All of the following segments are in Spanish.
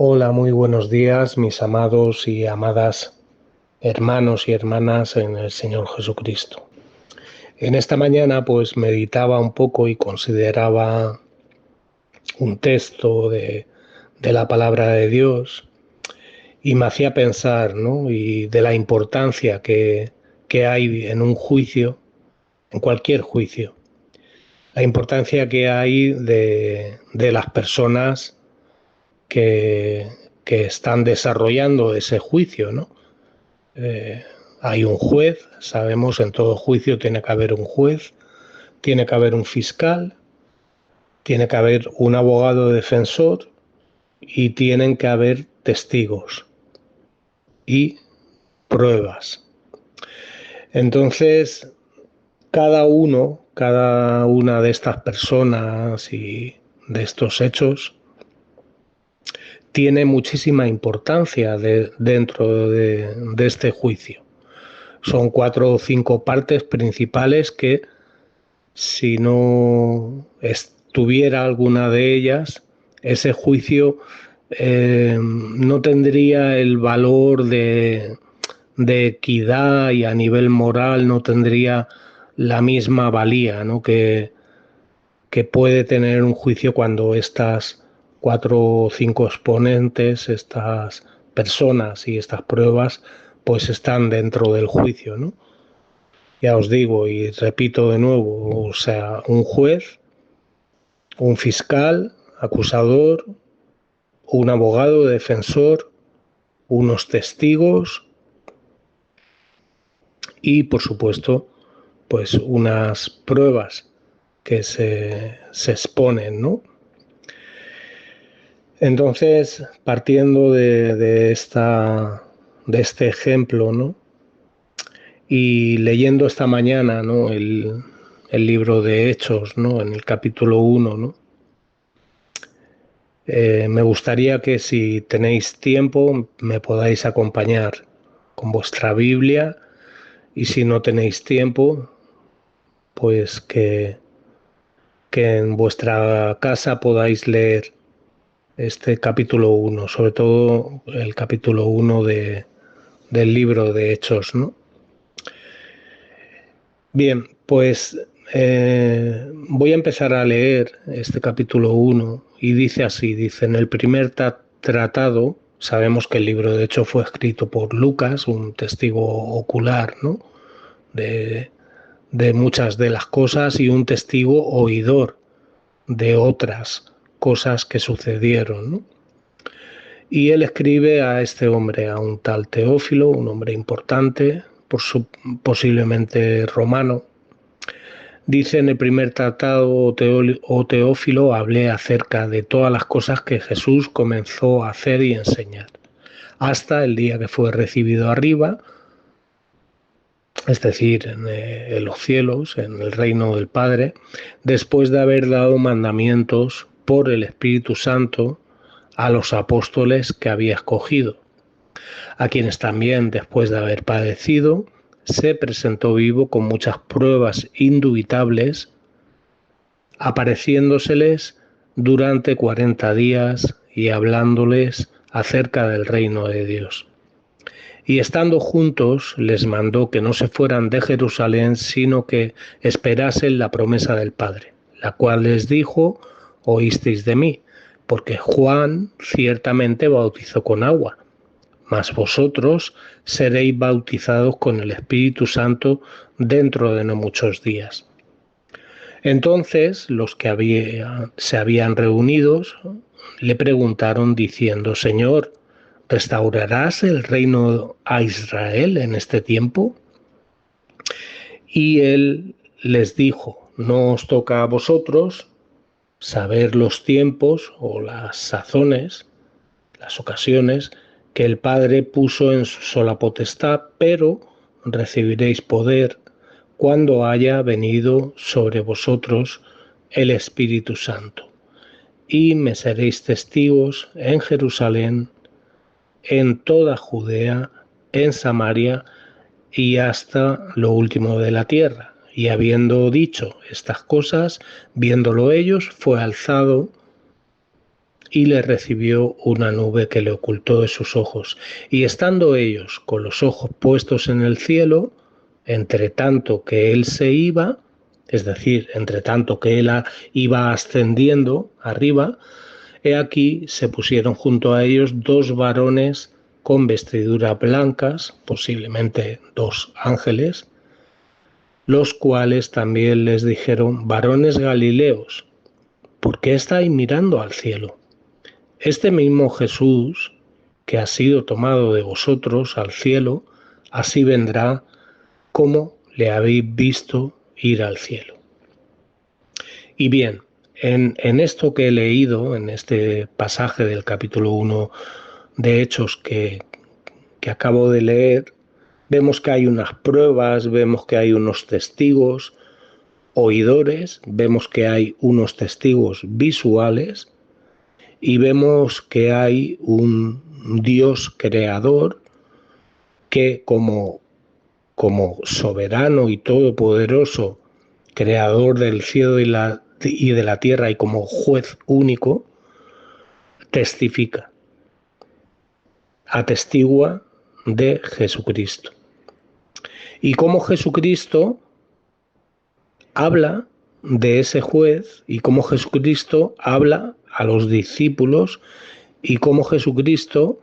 Hola, muy buenos días, mis amados y amadas hermanos y hermanas en el Señor Jesucristo. En esta mañana pues meditaba un poco y consideraba un texto de la palabra de Dios y me hacía pensar, ¿no? Y de la importancia que hay en un juicio, en cualquier juicio, la importancia que hay de las personas que, que están desarrollando ese juicio, ¿no? Eh, Hay un juez, sabemos en todo juicio tiene que haber un juez, tiene que haber un fiscal, tiene que haber un abogado defensor y tienen que haber testigos y pruebas. Entonces, cada una de estas personas y de estos hechos tiene muchísima importancia dentro de este juicio. Son 4 o 5 partes principales que si no estuviera alguna de ellas, ese juicio no tendría el valor de equidad y a nivel moral no tendría la misma valía, ¿no? que puede tener un juicio cuando estas 4 o 5 exponentes, estas personas y estas pruebas, pues están dentro del juicio, ¿no? Ya os digo y repito de nuevo, o sea, un juez, un fiscal, acusador, un abogado defensor, unos testigos y, por supuesto, pues unas pruebas que se exponen, ¿no? Entonces, partiendo de este ejemplo, ¿no? Y leyendo esta mañana, ¿no? El libro de Hechos, ¿no? En el capítulo 1, ¿no? Me gustaría que si tenéis tiempo me podáis acompañar con vuestra Biblia y si no tenéis tiempo, pues que en vuestra casa podáis leer este capítulo 1, sobre todo el capítulo 1 del libro de Hechos, ¿no? Bien, pues voy a empezar a leer este capítulo 1 y dice así, dice, en el primer tratado, sabemos que el libro de hecho fue escrito por Lucas, un testigo ocular, ¿no? de, de muchas de las cosas y un testigo oidor de otras cosas que sucedieron, ¿no? Y él escribe a este hombre, a un tal Teófilo, un hombre importante, posiblemente romano. Dice en el primer tratado, o Teófilo, hablé acerca de todas las cosas que Jesús comenzó a hacer y enseñar, hasta el día que fue recibido arriba, es decir, en los cielos, en el reino del Padre, después de haber dado mandamientos por el Espíritu Santo a los apóstoles que había escogido, a quienes también, después de haber padecido, se presentó vivo con muchas pruebas indubitables, apareciéndoseles durante 40 días y hablándoles acerca del reino de Dios. Y estando juntos, les mandó que no se fueran de Jerusalén, sino que esperasen la promesa del Padre, la cual les dijo, oísteis de mí, porque Juan ciertamente bautizó con agua, mas vosotros seréis bautizados con el Espíritu Santo dentro de no muchos días. Entonces los que se habían reunido le preguntaron diciendo, Señor, ¿restaurarás el reino a Israel en este tiempo? Y él les dijo, no os toca a vosotros saber los tiempos o las sazones, las ocasiones que el Padre puso en su sola potestad, pero recibiréis poder cuando haya venido sobre vosotros el Espíritu Santo. Y me seréis testigos en Jerusalén, en toda Judea, en Samaria y hasta lo último de la tierra. Y habiendo dicho estas cosas, viéndolo ellos, fue alzado y le recibió una nube que le ocultó de sus ojos. Y estando ellos con los ojos puestos en el cielo, entre tanto que él se iba, es decir, entre tanto que él iba ascendiendo arriba, he aquí se pusieron junto a ellos dos varones con vestiduras blancas, posiblemente dos ángeles, los cuales también les dijeron: varones Galileos, ¿por qué estáis mirando al cielo? Este mismo Jesús, que ha sido tomado de vosotros al cielo, así vendrá como le habéis visto ir al cielo. Y bien, en esto que he leído, en este pasaje del capítulo 1 de Hechos que acabo de leer, vemos que hay unas pruebas, vemos que hay unos testigos oidores, vemos que hay unos testigos visuales y vemos que hay un Dios creador que como soberano y todopoderoso, creador del cielo y de la tierra y como juez único, testifica, atestigua de Jesucristo. Y como Jesucristo habla de ese juez y cómo Jesucristo habla a los discípulos y cómo Jesucristo,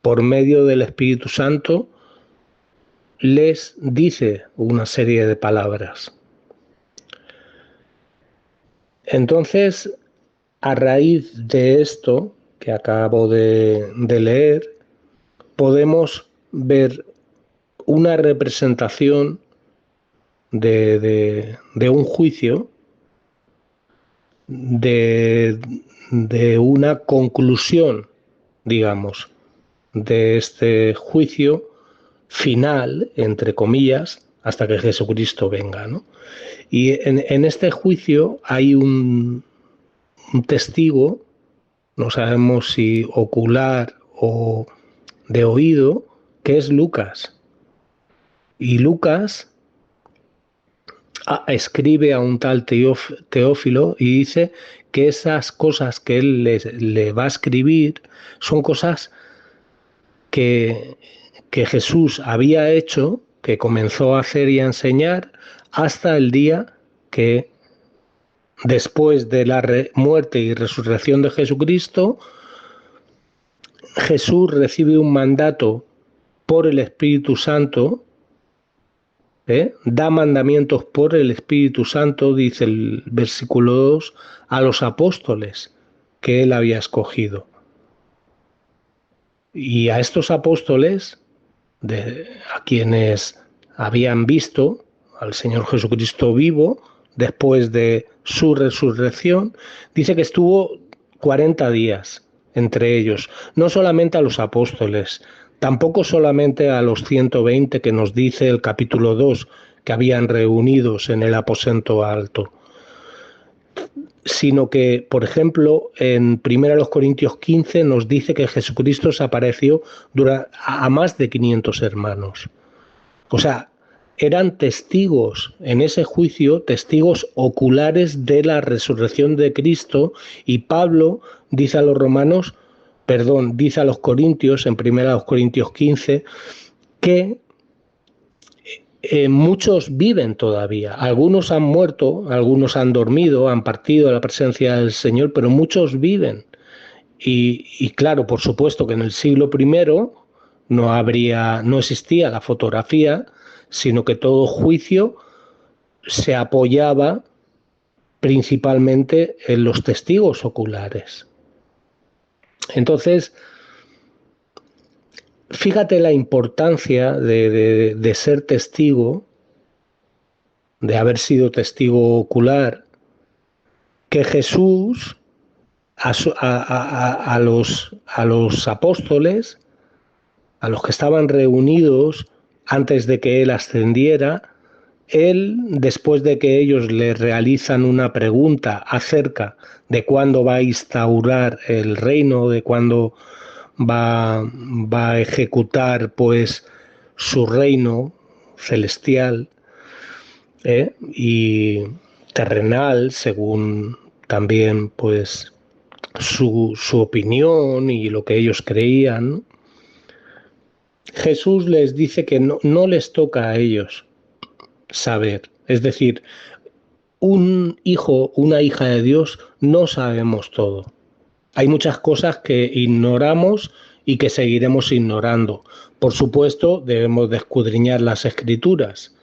por medio del Espíritu Santo, les dice una serie de palabras. Entonces, a raíz de esto que acabo de leer, podemos ver una representación de un juicio, de una conclusión, digamos, de este juicio final, entre comillas, hasta que Jesucristo venga, ¿no? Y en este juicio hay un testigo, no sabemos si ocular o de oído, que es Lucas. Y Lucas escribe a un tal Teófilo y dice que esas cosas que él le va a escribir son cosas que Jesús había hecho, que comenzó a hacer y a enseñar hasta el día que, después de la muerte y resurrección de Jesucristo, Jesús recibe un mandato por el Espíritu Santo, da mandamientos por el Espíritu Santo, dice el versículo 2, a los apóstoles que él había escogido. Y a estos apóstoles, a quienes habían visto al Señor Jesucristo vivo después de su resurrección, dice que estuvo 40 días entre ellos, no solamente a los apóstoles, tampoco solamente a los 120 que nos dice el capítulo 2 que habían reunidos en el aposento alto, sino que, por ejemplo, en 1 Corintios 15 nos dice que Jesucristo se apareció a más de 500 hermanos. O sea, eran testigos en ese juicio, testigos oculares de la resurrección de Cristo, y Pablo dice a los romanos, dice a los corintios, en 1 Corintios 15, que muchos viven todavía. Algunos han muerto, algunos han dormido, han partido de la presencia del Señor, pero muchos viven. Y claro, por supuesto que en el siglo I no existía la fotografía, sino que todo juicio se apoyaba principalmente en los testigos oculares. Entonces, fíjate la importancia de ser testigo, de haber sido testigo ocular, que Jesús a los apóstoles, a los que estaban reunidos antes de que él ascendiera, él, después de que ellos le realizan una pregunta acerca de cuándo va a instaurar el reino, de cuándo va a ejecutar pues su reino celestial y terrenal, según también pues su opinión y lo que ellos creían, Jesús les dice que no les toca a ellos saber. Es decir, un hijo, una hija de Dios, no sabemos todo. Hay muchas cosas que ignoramos y que seguiremos ignorando. Por supuesto, debemos de escudriñar las Escrituras,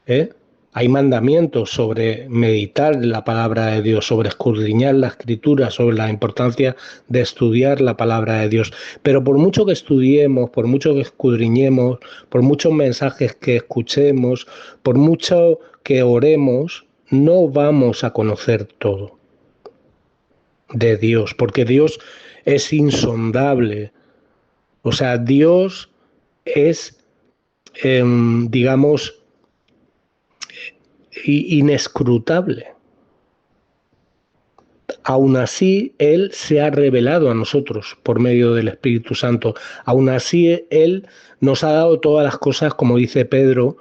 ¿eh? Hay mandamientos sobre meditar la palabra de Dios, sobre escudriñar la Escritura, sobre la importancia de estudiar la palabra de Dios. Pero por mucho que estudiemos, por mucho que escudriñemos, por muchos mensajes que escuchemos, por mucho que oremos, no vamos a conocer todo de Dios, porque Dios es insondable. O sea, Dios es, digamos, inescrutable. Aún así, Él se ha revelado a nosotros por medio del Espíritu Santo. Aún así, Él nos ha dado todas las cosas, como dice Pedro,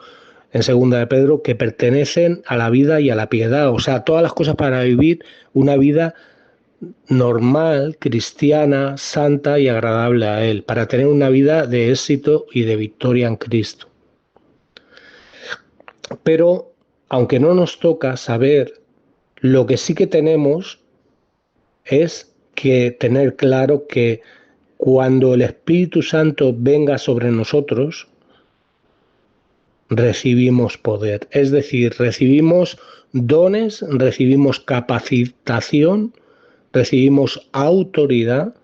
en segunda de Pedro, que pertenecen a la vida y a la piedad. O sea, todas las cosas para vivir una vida normal, cristiana, santa y agradable a Él, para tener una vida de éxito y de victoria en Cristo. Pero, aunque no nos toca saber, lo que sí que tenemos es que tener claro que cuando el Espíritu Santo venga sobre nosotros, recibimos poder. Es decir, recibimos dones, recibimos capacitación, recibimos autoridad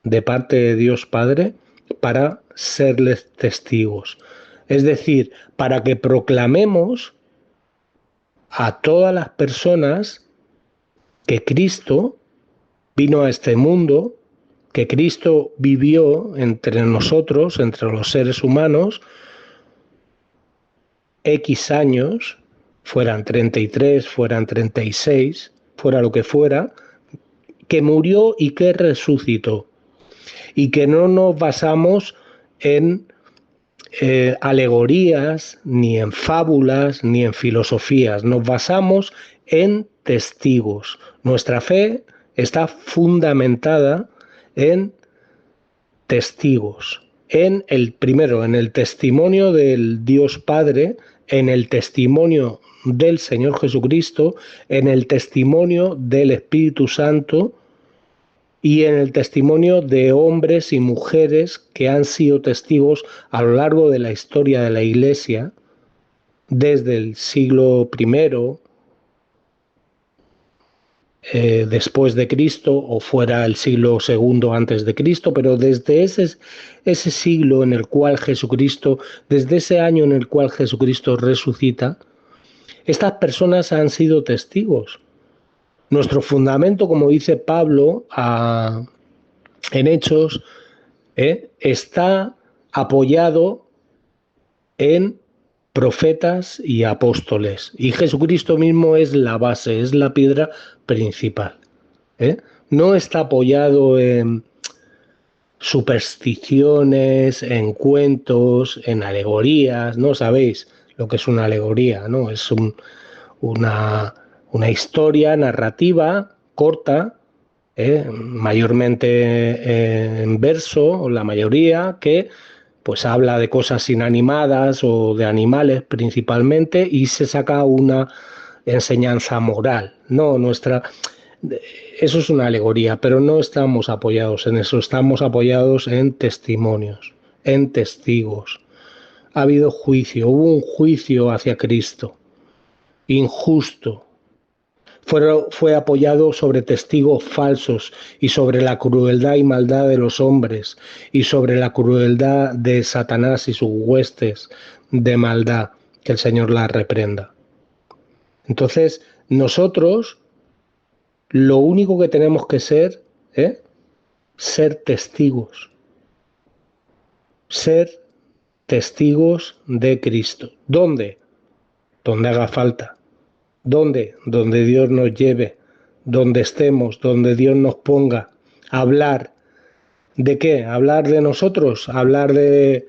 de parte de Dios Padre para serles testigos. Es decir, para que proclamemos a todas las personas que Cristo vino a este mundo, que Cristo vivió entre nosotros, entre los seres humanos, X años, fueran 33, fueran 36, fuera lo que fuera, que murió y que resucitó. Y que no nos basamos en alegorías, ni en fábulas, ni en filosofías. Nos basamos en testigos. Nuestra fe está fundamentada en testigos. En el primero, en el testimonio del Dios Padre, en el testimonio del Señor Jesucristo, en el testimonio del Espíritu Santo y en el testimonio de hombres y mujeres que han sido testigos a lo largo de la historia de la Iglesia, desde el siglo I, después de Cristo, o fuera el siglo II antes de Cristo, pero desde ese siglo en el cual Jesucristo, desde ese año en el cual Jesucristo resucita, estas personas han sido testigos. Nuestro fundamento, como dice Pablo en Hechos, está apoyado en profetas y apóstoles. Y Jesucristo mismo es la base, es la piedra principal. No está apoyado en supersticiones, en cuentos, en alegorías. No sabéis lo que es una alegoría, ¿no? Es una historia narrativa corta, mayormente en verso, la mayoría, que pues habla de cosas inanimadas o de animales principalmente y se saca una enseñanza moral. No, eso es una alegoría, pero no estamos apoyados en eso, estamos apoyados en testimonios, en testigos. Ha habido juicio, hubo un juicio hacia Cristo, injusto. Fue apoyado sobre testigos falsos y sobre la crueldad y maldad de los hombres y sobre la crueldad de Satanás y sus huestes de maldad, que el Señor la reprenda. Entonces, nosotros lo único que tenemos que ser testigos. Ser testigos de Cristo. ¿Dónde? Donde haga falta. ¿Dónde? Donde Dios nos lleve, donde estemos, donde Dios nos ponga. Hablar. ¿De qué? Hablar de nosotros, hablar de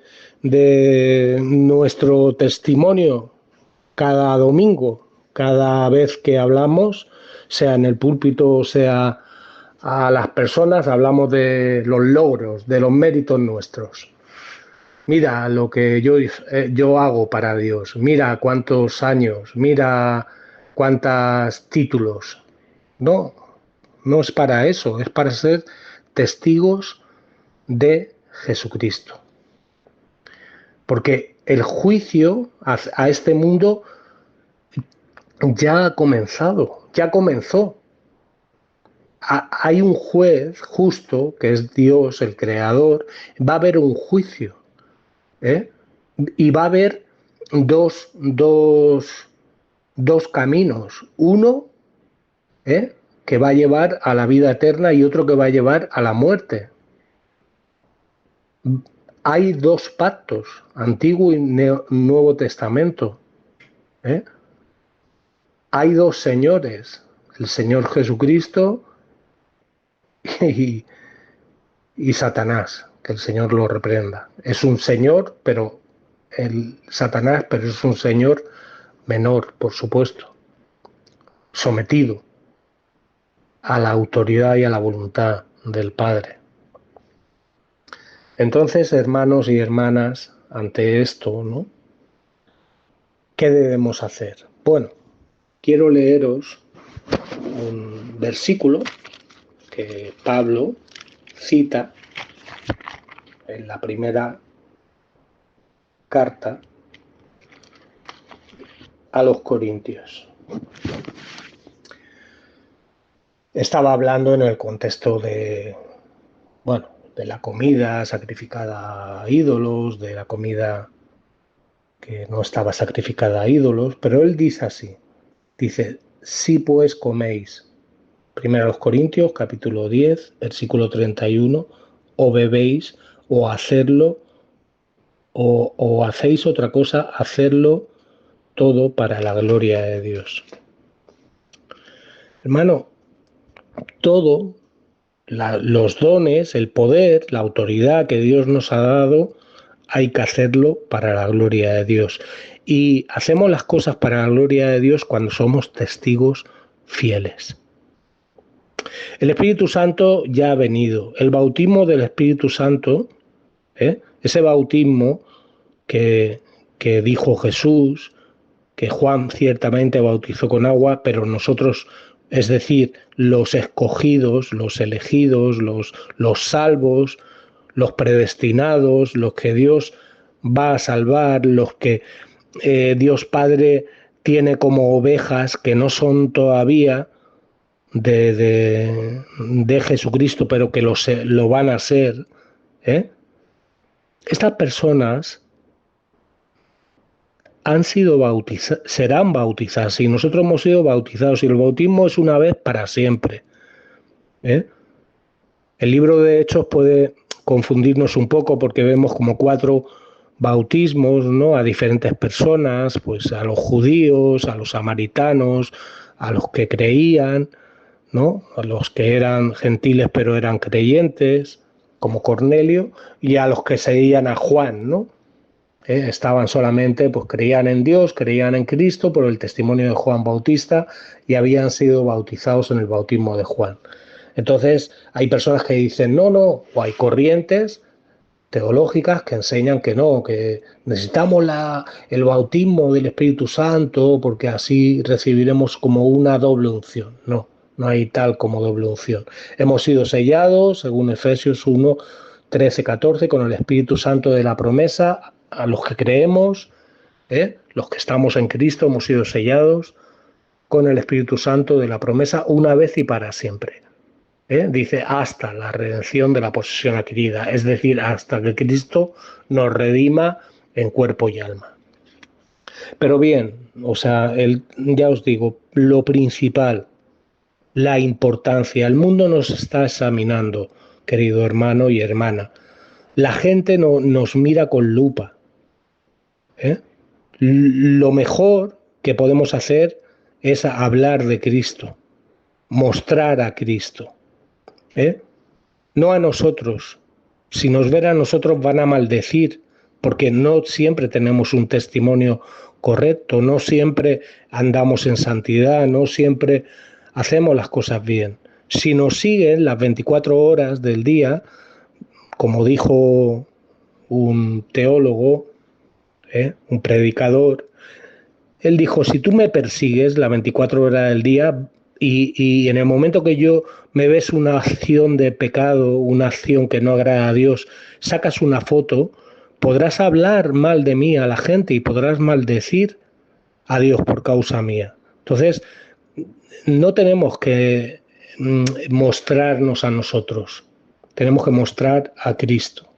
nuestro testimonio cada domingo, cada vez que hablamos, sea en el púlpito, sea a las personas hablamos de los logros, de los méritos nuestros. Mira lo que yo hago para Dios, mira cuántos años, mira cuántos títulos. No, no es para eso, es para ser testigos de Jesucristo. Porque el juicio a este mundo ya ha comenzado, ya comenzó. Hay un juez justo, que es Dios, el creador, va a haber un juicio, ¿eh? Y va a haber dos caminos. Uno, que va a llevar a la vida eterna y otro que va a llevar a la muerte. Hay dos pactos, Antiguo y Nuevo Testamento. Hay dos señores, el Señor Jesucristo y Satanás, que el Señor lo reprenda. Es un señor, pero Satanás, pero es un señor menor, por supuesto, sometido a la autoridad y a la voluntad del Padre. Entonces, hermanos y hermanas, ante esto, ¿no? ¿Qué debemos hacer? Bueno, quiero leeros un versículo que Pablo cita en la primera carta a los Corintios. Estaba hablando en el contexto de la comida sacrificada a ídolos, de la comida que no estaba sacrificada a ídolos, pero él dice así, dice, si pues coméis, 1 Corintios capítulo 10, versículo 31, o bebéis, o hacerlo, o hacéis otra cosa, hacerlo todo para la gloria de Dios. Hermano, todo, los dones, el poder, la autoridad que Dios nos ha dado, hay que hacerlo para la gloria de Dios. Y hacemos las cosas para la gloria de Dios cuando somos testigos fieles. El Espíritu Santo ya ha venido. El bautismo del Espíritu Santo, ese bautismo que dijo Jesús, que Juan ciertamente bautizó con agua, pero nosotros, es decir, los escogidos, los elegidos, los salvos, los predestinados, los que Dios va a salvar, los que Dios Padre tiene como ovejas que no son todavía de Jesucristo, pero que lo van a ser. Estas personas han sido bautizadas, serán bautizadas, y nosotros hemos sido bautizados, y el bautismo es una vez para siempre. El libro de Hechos puede confundirnos un poco porque vemos como 4 bautismos, ¿no? A diferentes personas, pues a los judíos, a los samaritanos, a los que creían, ¿no? A los que eran gentiles pero eran creyentes, como Cornelio, y a los que seguían a Juan, ¿no? Estaban solamente, pues creían en Dios, creían en Cristo por el testimonio de Juan Bautista y habían sido bautizados en el bautismo de Juan. Entonces hay personas que dicen no, o hay corrientes teológicas que enseñan que no, que necesitamos el bautismo del Espíritu Santo porque así recibiremos como una doble unción. No hay tal como doble unción. Hemos sido sellados, según Efesios 1, 13, 14, con el Espíritu Santo de la promesa. A los que creemos, los que estamos en Cristo, hemos sido sellados con el Espíritu Santo de la promesa una vez y para siempre. Dice hasta la redención de la posesión adquirida, es decir, hasta que Cristo nos redima en cuerpo y alma. Pero bien, ya os digo, lo principal, la importancia, el mundo nos está examinando, querido hermano y hermana. La gente nos mira con lupa. Lo mejor que podemos hacer es hablar de Cristo, mostrar a Cristo. No a nosotros. Si nos ven a nosotros van a maldecir, porque no siempre tenemos un testimonio correcto, no siempre andamos en santidad, no siempre hacemos las cosas bien. Si nos siguen las 24 horas del día, como dijo un teólogo, un predicador, él dijo, si tú me persigues las 24 horas del día y en el momento que yo me ves una acción de pecado, una acción que no agrada a Dios, sacas una foto, podrás hablar mal de mí a la gente y podrás maldecir a Dios por causa mía. Entonces, no tenemos que mostrarnos a nosotros, tenemos que mostrar a Cristo.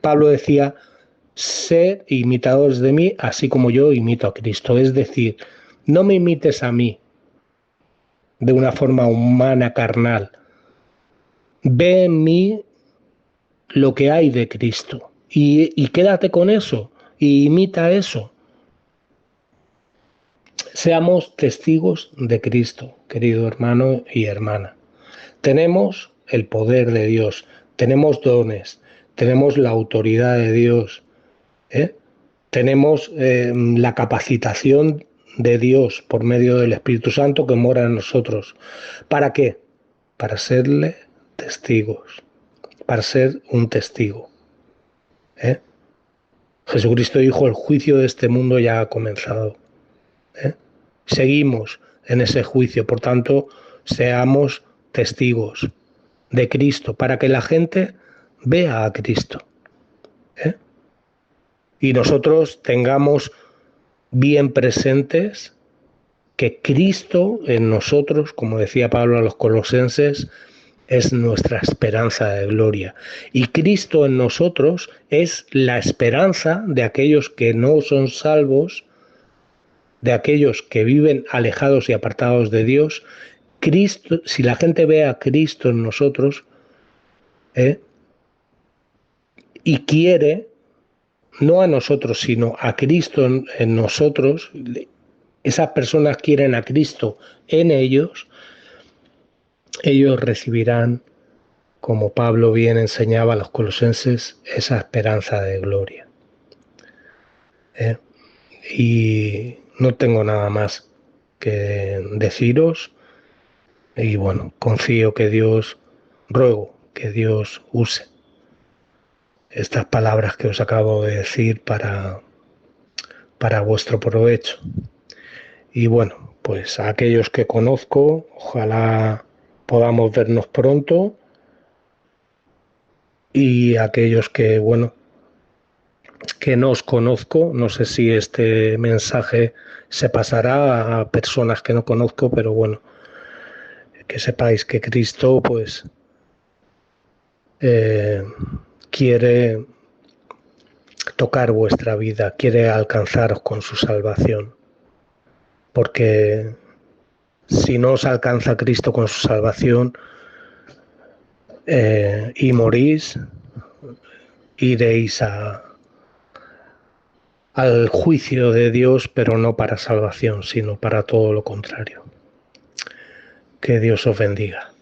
Pablo decía, sed imitadores de mí, así como yo imito a Cristo. Es decir, no me imites a mí de una forma humana, carnal. Ve en mí lo que hay de Cristo y quédate con eso y imita eso. Seamos testigos de Cristo, querido hermano y hermana. Tenemos el poder de Dios, tenemos dones, tenemos la autoridad de Dios, tenemos la capacitación de Dios por medio del Espíritu Santo que mora en nosotros. ¿Para qué? Para serle testigos, para ser un testigo. Jesucristo dijo, el juicio de este mundo ya ha comenzado. Seguimos en ese juicio, por tanto, seamos testigos de Cristo, para que la gente vea a Cristo. Y nosotros tengamos bien presentes que Cristo en nosotros, como decía Pablo a los colosenses, es nuestra esperanza de gloria. Y Cristo en nosotros es la esperanza de aquellos que no son salvos, de aquellos que viven alejados y apartados de Dios. Cristo, si la gente ve a Cristo en nosotros y quiere, no a nosotros, sino a Cristo en nosotros, esas personas quieren a Cristo en ellos, ellos recibirán, como Pablo bien enseñaba a los colosenses, esa esperanza de gloria. Y no tengo nada más que deciros. Y bueno, confío que Dios, ruego que Dios use estas palabras que os acabo de decir para vuestro provecho. Y bueno, pues a aquellos que conozco, ojalá podamos vernos pronto. Y a aquellos que, bueno, que no os conozco, no sé si este mensaje se pasará a personas que no conozco, pero bueno, que sepáis que Cristo, pues, quiere tocar vuestra vida, quiere alcanzaros con su salvación. Porque si no os alcanza Cristo con su salvación y morís, iréis al juicio de Dios, pero no para salvación, sino para todo lo contrario. Que Dios os bendiga.